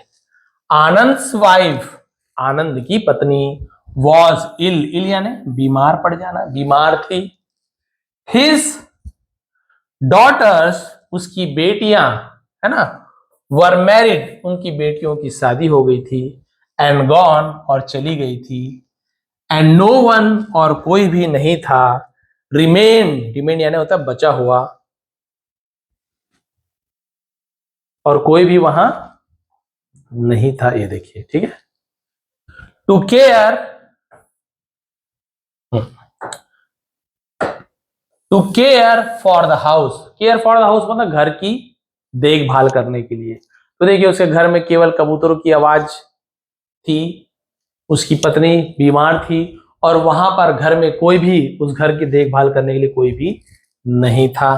आनंद्स वाइफ, आनंद की पत्नी, वॉज इल, इल यानी बीमार पड़ जाना, बीमार थी। हिज डॉटर्स, उसकी बेटियां, है ना, वर मैरिड, उनकी बेटियों की शादी हो गई थी। एंड गॉन, और चली गई थी। एंड नो वन, और कोई भी नहीं था। रिमेन, रिमेन यानी होता है बचा हुआ, और कोई भी वहां नहीं था। ये देखिए, ठीक है। To care, to care for the house, care for the house मतलब घर की देखभाल करने के लिए। तो देखिए उसके घर में केवल कबूतरों की आवाज थी, उसकी पत्नी बीमार थी, और वहां पर घर में कोई भी उस घर की देखभाल करने के लिए कोई भी नहीं था।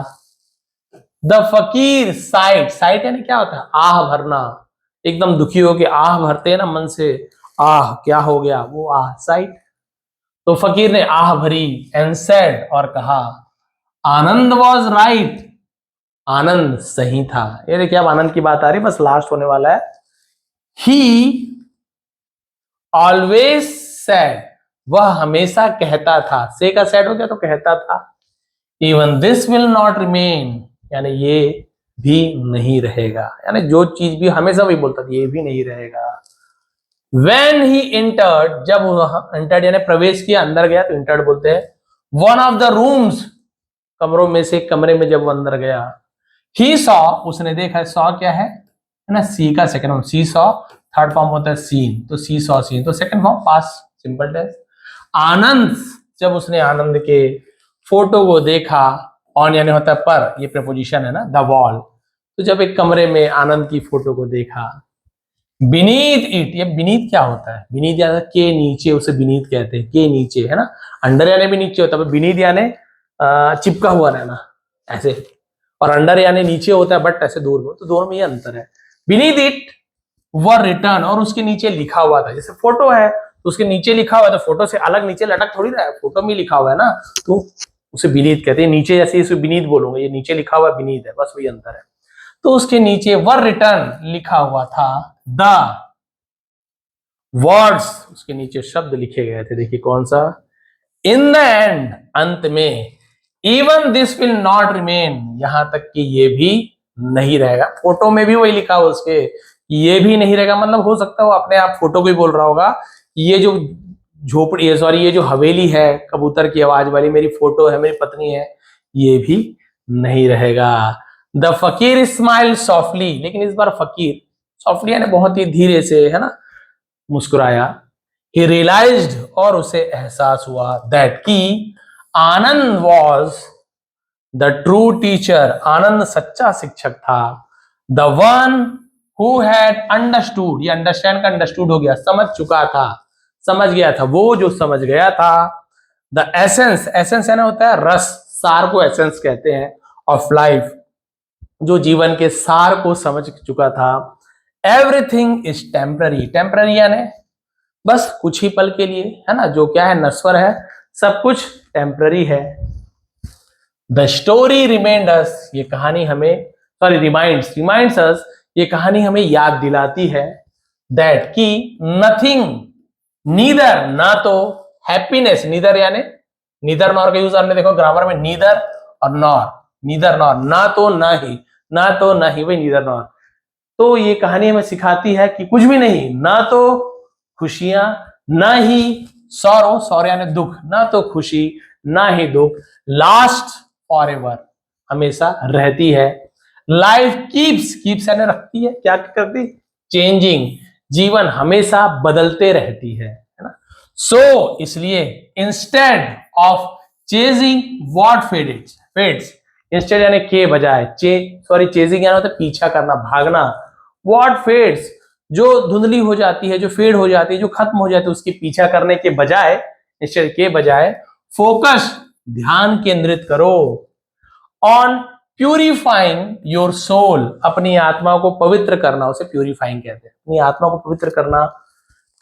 द फकीर साइट, साइट यानी क्या होता है? आह भरना, एकदम दुखी होके आह भरते हैं ना मन से, आह क्या हो गया, वो आह साइट। तो फकीर ने आह भरी, एंड सेड और कहा, आनंद वॉज राइट, आनंद सही था। ये देखिए अब आनंद की बात आ रही, बस लास्ट होने वाला है। ही ऑलवेज सेड, वह हमेशा कहता था, से का सेड हो गया तो कहता था। Even this will not remain, यानी ये भी नहीं रहेगा, यानी जो चीज भी हमेशा वही बोलता था, ये भी नहीं रहेगा। When he entered, जब entered यानी प्रवेश किया, अंदर गया तो entered बोलते हैं। One of the rooms, कमरों में से कमरे में जब वो अंदर गया, he saw, उसने देखा, saw क्या है ना, सी का second form, see saw, third form होता है सीन, तो सी saw सीन, तो second form past simple tense. Anand, जब उसने आनंद के फोटो को देखा, ऑन यानी होता है पर, ये प्रपोजिशन है ना, द वॉल, तो जब एक कमरे में आनंद की फोटो को देखा, बीनीथ इट, ये बीनीथ क्या होता है? बीनीथ यानी के नीचे, उसे बीनीथ कहते हैं, के नीचे, है ना, अंडर यानी भी नीचे होता है, बीनीथ यानी चिपका हुआ रहना ऐसे, और अंडर यानी नीचे होता है बट ऐसे दूर में, तो दोनों में ये अंतर है। बीनीथ इट वर रिटर्न, और उसके नीचे लिखा हुआ था, जैसे फोटो है तो उसके नीचे लिखा हुआ है, तो फोटो से अलग नीचे लटक थोड़ी रहा है, फोटो में लिखा हुआ है ना, तो उसे बीनीथ कहते हैं। नीचे जैसे इसे बीनीथ बोलूंगा, ये नीचे लिखा हुआ बीनीथ है, बस वही अंतर है। तो उसके नीचे वर रिटर्न लिखा हुआ था, द वर्ड्स, उसके नीचे शब्द लिखे गए थे, देखिए कौन सा, इन द एंड, अंत में, even this will not remain, यहां तक कि ये भी नहीं रहेगा। फोटो में भी वही लिखा हुआ उसके, ये भी नहीं रहेगा, मतलब हो सकता है वो अपने आप फोटो को ही बोल रहा होगा, ये जो झोपड़ी है, सॉरी, ये जो हवेली है कबूतर की आवाज वाली, मेरी फोटो है, मेरी पत्नी है, ये भी नहीं रहेगा। द फकीर स्माइल सॉफ्टली, लेकिन इस बार फकीर सॉफ्टली यानी बहुत ही धीरे से, है ना, मुस्कुराया। ही रियलाइज्ड, और उसे एहसास हुआ, दैट की आनंद वॉज द ट्रू टीचर, आनंद सच्चा शिक्षक था। The one who had understood, ये अंडरस्टैंड का अंडरस्टूड हो गया, समझ चुका था, समझ गया था, वो जो समझ गया था। द एसेंस, एसेंस यानी होता है रस, सार को एसेंस कहते हैं, ऑफ लाइफ, जो जीवन के सार को समझ चुका था। एवरीथिंग इज टेम्पररी, टेम्पररी यानी बस कुछ ही पल के लिए, है ना, जो क्या है, नश्वर है, सब कुछ टेम्पररी है। द स्टोरी रिमाइंड अस, ये कहानी हमें, सॉरी रिमाइंड्स अस, ये कहानी हमें याद दिलाती है दैट कि नथिंग, नीदर, ना तो हैप्पीनेस, नीदर यानी नीदर नॉर का यूज आपने देखो ग्रामर में, नीदर और नॉर, नीदर नॉर, ना तो ना ही, ना तो ना ही, वही नीदर नॉर। तो ये कहानी हमें सिखाती है कि कुछ भी नहीं, ना तो खुशियां, ना ही सौरो, सौर यानी दुख, ना तो खुशी ना ही दुख, लास्ट फॉरएवर, हमेशा रहती है। लाइफ कीप्स यानी रखती है, क्या करती, चेंजिंग, जीवन हमेशा बदलते रहती है ना। सो इसलिए instead of chasing what fades, instead यानी के बजाय, चेजिंग यानी होता है पीछा करना, भागना, व्हाट फेड्स जो धुंधली हो जाती है, जो फेड हो जाती है, जो खत्म हो जाती है, उसके पीछा करने के बजाय, इंस्टेड के बजाय, फोकस, ध्यान केंद्रित करो, ऑन प्यूरिफाइंग योर सोल, अपनी आत्मा को पवित्र करना, उसे प्यूरिफाइंग कहते हैं, अपनी आत्मा को पवित्र करना,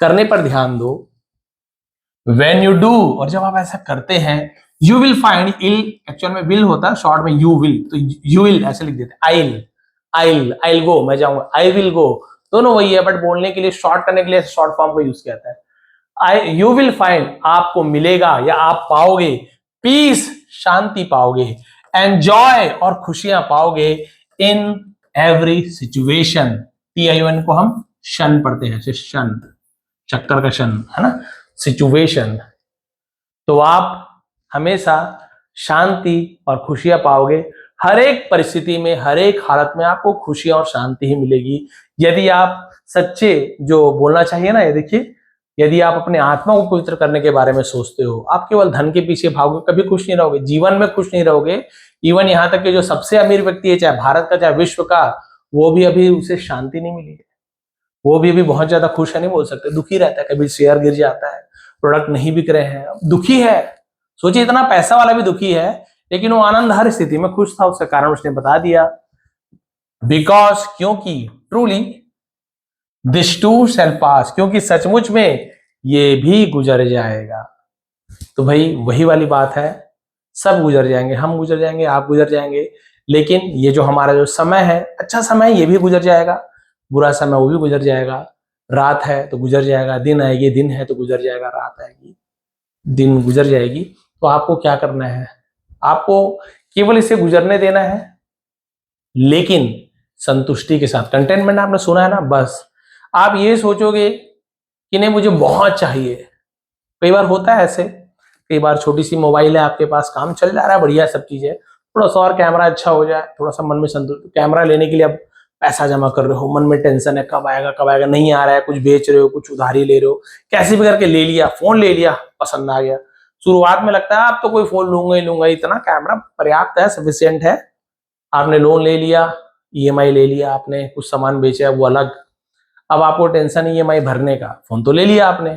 करने पर ध्यान दो। When you do, और जब आप ऐसा करते हैं, you will find, ill actual में will होता है, शॉर्ट में you will, तो you will ऐसे लिख देते हैं, I'll go, मैं जाऊंगा, I will go, दोनों वही है, बट बोलने के लिए, शॉर्ट करने के लिए शॉर्ट फॉर्म को यूज किया है। You will find, आपको मिलेगा या आप पाओगे, पीस, शांति पाओगे, एंजॉय, और खुशियां पाओगे, इन एवरी सिचुएशन, TION को हम शन पढ़ते हैं, शन, चक्कर का शन, है ना, सिचुएशन। तो आप हमेशा शांति और खुशियां पाओगे, हर एक परिस्थिति में, हर एक हालत में आपको खुशियां और शांति ही मिलेगी, यदि आप सच्चे, जो बोलना चाहिए ना, ये देखिए, यदि आप अपने आत्मा को पवित्र करने के बारे में सोचते हो, आप केवल धन के पीछे भागोगे, कभी खुश नहीं रहोगे, जीवन में खुश नहीं रहोगे। इवन यहां तक कि जो सबसे अमीर व्यक्ति है, चाहे भारत का चाहे विश्व का, वो भी अभी उसे शांति नहीं मिली है, वो भी अभी बहुत ज्यादा खुश है नहीं बोल सकते, दुखी रहता है, कभी शेयर गिर जाता है, प्रोडक्ट नहीं बिक रहे हैं, दुखी है। सोचिए, इतना पैसा वाला भी दुखी है, लेकिन वो आनंद हर स्थिति में खुश था, उसका कारण उसने बता दिया। बिकॉज, क्योंकि, ट्रूली दिस टू शैल पास, क्योंकि सचमुच में ये भी गुजर जाएगा। तो भाई वही वाली बात है, सब गुजर जाएंगे, हम गुजर जाएंगे, आप गुजर जाएंगे, लेकिन ये जो हमारा जो समय है, अच्छा समय है, ये भी गुजर जाएगा, बुरा समय वो भी गुजर जाएगा, रात है तो गुजर जाएगा, दिन आएगी, दिन है तो गुजर जाएगा, रात आएगी, दिन गुजर जाएगी। तो आपको क्या करना है, आपको केवल इसे गुजरने देना है, लेकिन संतुष्टि के साथ। कंटेनमेंट आपने सुना है ना, बस आप ये सोचोगे कि नहीं मुझे बहुत चाहिए, कई बार होता है ऐसे, कई बार छोटी सी मोबाइल है आपके पास, काम चल जा रहा है, बढ़िया सब चीजें, थोड़ा सा और कैमरा अच्छा हो जाए, थोड़ा सा मन में संतुष्ट, कैमरा लेने के लिए अब पैसा जमा कर रहे हो, मन में टेंशन है, कब आएगा, नहीं आ रहा है, कुछ बेच रहे हो, कुछ उधारी ले रहे हो, कैसे भी करके ले लिया, फोन ले लिया, पसंद आ गया, शुरुआत में लगता है आप तो कोई फोन लूंगा ही लूंगा, इतना कैमरा पर्याप्त है, सफिशियंट है, आपने लोन ले लिया, EMI ले लिया, आपने कुछ सामान बेचा है वो अलग, अब आपको टेंशन EMI भरने का, फोन तो ले लिया आपने,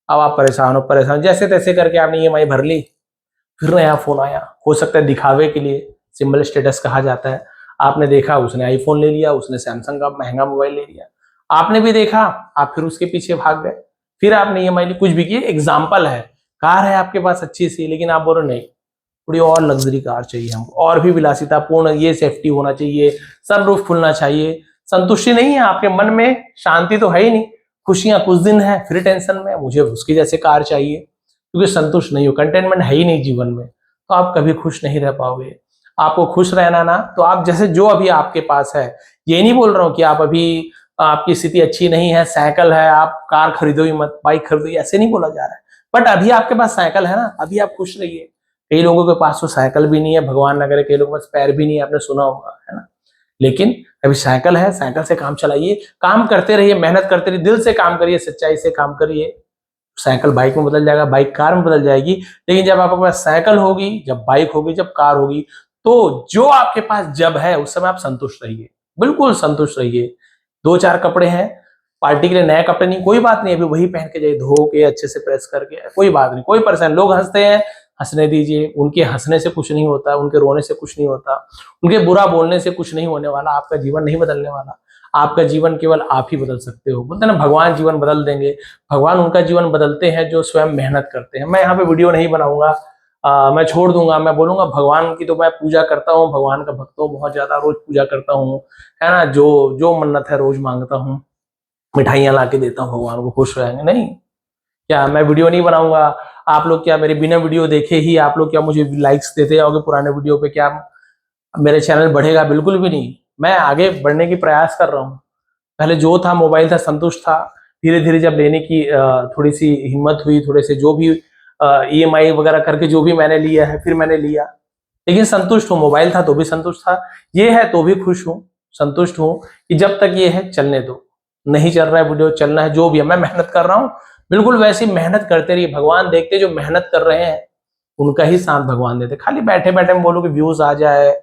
अब आप परेशान, जैसे तैसे करके आपने EMI भर ली, फिर नया फोन आया, हो सकता है दिखावे के लिए, सिंबल स्टेटस कहा जाता है, आपने देखा उसने आईफोन ले लिया, उसने सैमसंग का महंगा मोबाइल ले लिया, आपने भी देखा, आप फिर उसके पीछे भाग गए, फिर आपने EMI ली, कुछ भी किए, एग्जाम्पल है, कार है आपके पास अच्छी सी, लेकिन आप बोल रहे नहीं, थोड़ी और लग्जरी कार चाहिए हमको, और भी विलासिता पूर्ण, ये सेफ्टी होना चाहिए, सनरूफ खुलना चाहिए, संतुष्टि नहीं है आपके मन में, शांति तो है ही नहीं, खुशियां कुछ दिन है, फिर टेंशन में, मुझे उसकी जैसे कार चाहिए, क्योंकि संतुष्ट नहीं हो, कंटेनमेंट है ही नहीं जीवन में, तो आप कभी खुश नहीं रह पाओगे। आपको खुश रहना ना, तो आप जैसे जो अभी आपके पास है, ये नहीं बोल रहा हूँ कि आप अभी, आपकी स्थिति अच्छी नहीं है, साइकिल है, आप कार खरीदो ही मत, बाइक खरीदो ही, ऐसे नहीं बोला जा रहा है, बट अभी आपके पास साइकिल है ना, अभी आप खुश रहिए। कई लोगों के पास तो साइकिल भी नहीं है, भगवान न करे, कई लोगों के पास पैर भी नहीं है, आपने सुना होगा, है ना, लेकिन अभी साइकिल है, साइकिल से काम चलाइए, काम करते रहिए, मेहनत करते रहिए, दिल से काम करिए, सच्चाई से काम करिए, साइकिल बाइक में बदल जाएगा, बाइक कार में बदल जाएगी, लेकिन जब आपके पास साइकिल होगी, जब बाइक होगी, जब कार होगी, तो जो आपके पास जब है उस समय आप संतुष्ट रहिए, बिल्कुल संतुष्ट रहिए। 2-4 कपड़े हैं, पार्टी के लिए नए कपड़े नहीं, कोई बात नहीं, अभी वही पहन के जाइए, धो के अच्छे से प्रेस करके, कोई बात नहीं, कोई परेशान, लोग हंसते हैं, हंसने दीजिए। उनके हंसने से कुछ नहीं होता, उनके रोने से कुछ नहीं होता, उनके बुरा बोलने से कुछ नहीं होने वाला, आपका जीवन नहीं बदलने वाला। आपका जीवन केवल आप ही बदल सकते हो। बोलते हैं ना भगवान जीवन बदल देंगे, भगवान उनका जीवन बदलते हैं जो स्वयं मेहनत करते हैं। मैं यहाँ पे वीडियो नहीं बनाऊंगा, मैं छोड़ दूंगा, मैं बोलूंगा भगवान की तो मैं पूजा करता हूँ, भगवान का भक्त हूँ, बहुत ज्यादा रोज पूजा करता हूँ, है ना, जो जो मन्नत है रोज मांगता हूँ, मिठाइयाँ ला के देता हूँ, भगवान को खुश रहेंगे। नहीं, क्या मैं वीडियो नहीं बनाऊंगा? आप लोग क्या मेरे बिना वीडियो देखे ही आप लोग क्या मुझे लाइक्स देते जाओगे पुराने वीडियो पे? क्या मेरे चैनल बढ़ेगा? बिल्कुल भी नहीं। मैं आगे बढ़ने की प्रयास कर रहा हूँ। पहले जो था मोबाइल था, संतुष्ट था। धीरे धीरे जब लेने की थोड़ी सी हिम्मत हुई, थोड़े से जो भी EMI वगैरह करके जो भी मैंने लिया है, फिर मैंने लिया, लेकिन संतुष्ट हूँ। मोबाइल था तो भी संतुष्ट था, ये है तो भी खुश हूँ, संतुष्ट हूँ कि जब तक ये है चलने दो। नहीं चल रहा है वीडियो, चलना है, जो भी है, मैं मेहनत कर रहा हूँ, बिल्कुल वैसी मेहनत करते रहिए। भगवान देखते जो मेहनत कर रहे हैं उनका ही साथ भगवान देते। खाली बैठे बैठे मैं बोलूँ कि व्यूज आ जाए,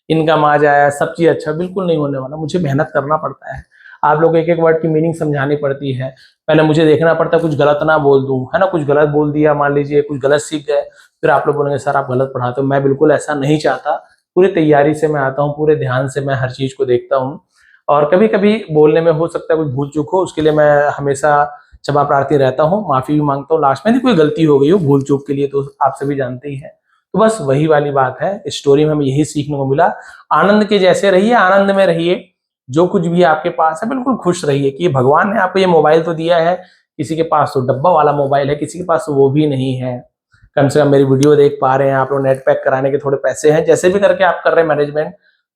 इनकम आ जाए, सब चीज अच्छा, बिल्कुल नहीं होने वाला। मुझे मेहनत करना पड़ता है। आप लोग एक एक वर्ड की मीनिंग समझानी पड़ती है। पहले मुझे देखना पड़ता है कुछ गलत ना बोल दूं, है ना, कुछ गलत बोल दिया मान लीजिए, कुछ गलत सीख गए, फिर आप लोग बोलेंगे सर आप गलत पढ़ाते हो। मैं बिल्कुल ऐसा नहीं चाहता। पूरी तैयारी से मैं आता हूँ, पूरे ध्यान से मैं हर चीज को देखता हूँ। और कभी कभी बोलने में हो सकता है कुछ भूल चूक हो, उसके लिए मैं हमेशा क्षमा प्रार्थी रहता हूँ, माफी भी मांगता हूँ लास्ट में। यदि कोई गलती हो गई हो भूल चूक के लिए तो आप सभी जानते ही हैं। तो बस वही वाली बात है, इस स्टोरी में हमें यही सीखने को मिला। आनंद के जैसे रहिए, आनंद में रहिए। जो कुछ भी आपके पास है बिल्कुल खुश रहिए कि भगवान ने आपको ये मोबाइल तो दिया है, किसी के पास तो डब्बा वाला मोबाइल है, किसी के पास तो वो भी नहीं है। कम से कम मेरी वीडियो देख पा रहे हैं आप लोग, नेट पैक कराने के थोड़े पैसे हैं, जैसे भी करके आप कर रहे हैं मैनेजमेंट,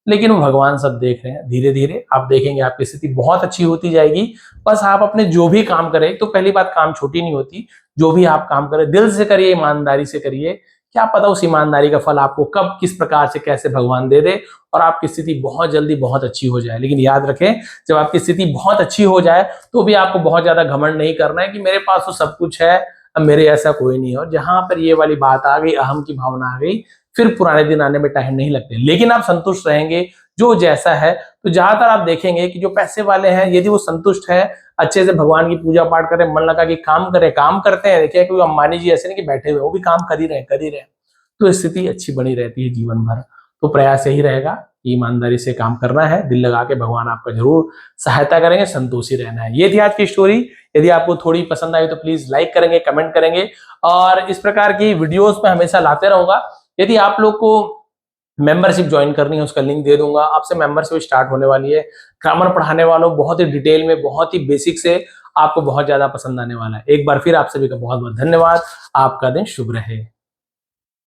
लेकिन वो भगवान सब देख रहे हैं। धीरे धीरे आप देखेंगे आपकी स्थिति बहुत अच्छी होती जाएगी। बस आप अपने जो भी काम करें, तो पहली बात काम छोटी नहीं होती, जो भी आप काम करें दिल से करिए, ईमानदारी से करिए। क्या पता उस ईमानदारी का फल आपको कब किस प्रकार से कैसे भगवान दे दे और आपकी स्थिति बहुत जल्दी बहुत अच्छी हो जाए। लेकिन याद रखें, जब आपकी स्थिति बहुत अच्छी हो जाए तो भी आपको बहुत ज्यादा घमंड नहीं करना है कि मेरे पास तो सब कुछ है, अब मेरे ऐसा कोई नहीं है। और जहां पर ये वाली बात आ गई, अहम की भावना आ गई, फिर पुराने दिन आने में टाइम नहीं लगते। लेकिन आप संतुष्ट रहेंगे जो जैसा है, तो ज्यादातर आप देखेंगे कि जो पैसे वाले हैं यदि वो संतुष्ट है, अच्छे से भगवान की पूजा पाठ करें, मन लगा कि काम करें, काम करते हैं। देखिए कोई अंबानी जी ऐसे नहीं कि बैठे हुए, वो भी काम कर ही रहे हैं, तो स्थिति अच्छी बनी रहती है जीवन भर। तो प्रयास यही रहेगा, ईमानदारी से काम करना है, दिल लगा के, भगवान आपका जरूर सहायता करेंगे, संतोषी रहना है। ये थी आज की स्टोरी। यदि आपको थोड़ी पसंद आई तो प्लीज लाइक करेंगे, कमेंट करेंगे, और इस प्रकार की वीडियोस में हमेशा लाते रहूंगा। यदि आप लोग को मेंबरशिप ज्वाइन करनी है, उसका लिंक दे दूंगा। आपसे मेंबरशिप स्टार्ट होने वाली है। ग्रामर पढ़ाने वालों, बहुत ही डिटेल में, बहुत ही बेसिक से, आपको बहुत ज्यादा पसंद आने वाला है। एक बार फिर आप सभी का बहुत बहुत धन्यवाद। आपका दिन शुभ रहे।